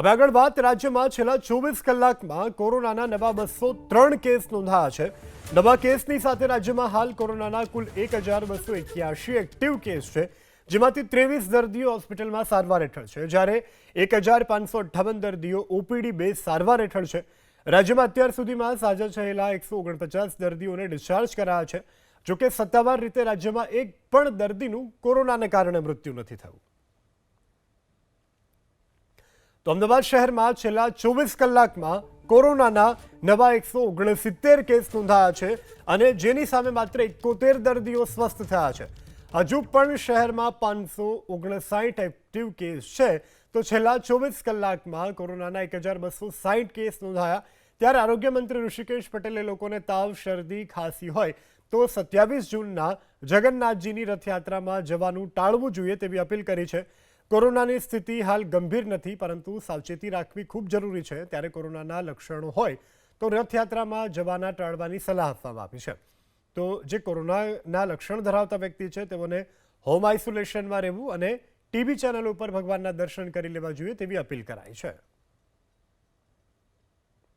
હવે આગળ વાત રાજ્યમાં છેલ્લા 24 કલાકમાં કોરોનાના નવા 203 કેસ નોંધાયા છે। નવા કેસની સાથે રાજ્યમાં હાલ કોરોનાના કુલ 1281 એક્ટિવ કેસ છે, જેમાંથી 23 દર્દીઓ હોસ્પિટલમાં સારવાર હેઠળ છે, જ્યારે 1558 દર્દીઓ ઓપીડી બેઝ સારવાર હેઠળ છે। રાજ્યમાં અત્યાર સુધીમાં સાજા થયેલા 149 દર્દીઓને ડિસ્ચાર્જ કરાયા છે। જોકે સત્તાવાર રીતે રાજ્યમાં એક પણ દર્દીનું કોરોનાને કારણે મૃત્યુ નથી થયું। તો અમદાવાદ શહેરમાં છેલ્લા 24 કલાકમાં કોરોનાના નવા 169 કેસ નોંધાયા છે અને જેની સામે માત્ર 71 દર્દીઓ સ્વસ્થ થયા છે। હજુ પણ શહેરમાં 559 એક્ટિવ કેસ છે, તો છેલ્લા 24 કલાકમાં કોરોનાના 1260 કેસ નોંધાયા। ત્યારે આરોગ્ય મંત્રી ઋષિકેશ પટેલે લોકોને તાવ, શરદી, ખાંસી હોય તો 27 જૂનના જગન્નાથજીની રથયાત્રામાં જવાનું ટાળવું જોઈએ તેવી અપીલ કરી છે। કોરોનાની સ્થિતિ હાલ ગંભીર નથી, પરંતુ સાવચેતી રાખવી ખૂબ જરૂરી છે। ત્યારે કોરોનાના લક્ષણો હોય તો રથયાત્રામાં જવાના ટાળવાની સલાહ આપવામાં આવી છે। તો જે કોરોનાના લક્ષણ ધરાવતા વ્યક્તિ છે તેઓને હોમ આઇસોલેશનમાં રહેવું અને ટીવી ચેનલ ઉપર ભગવાનના દર્શન કરી લેવા જોઈએ તેવી અપીલ કરાઈ છે।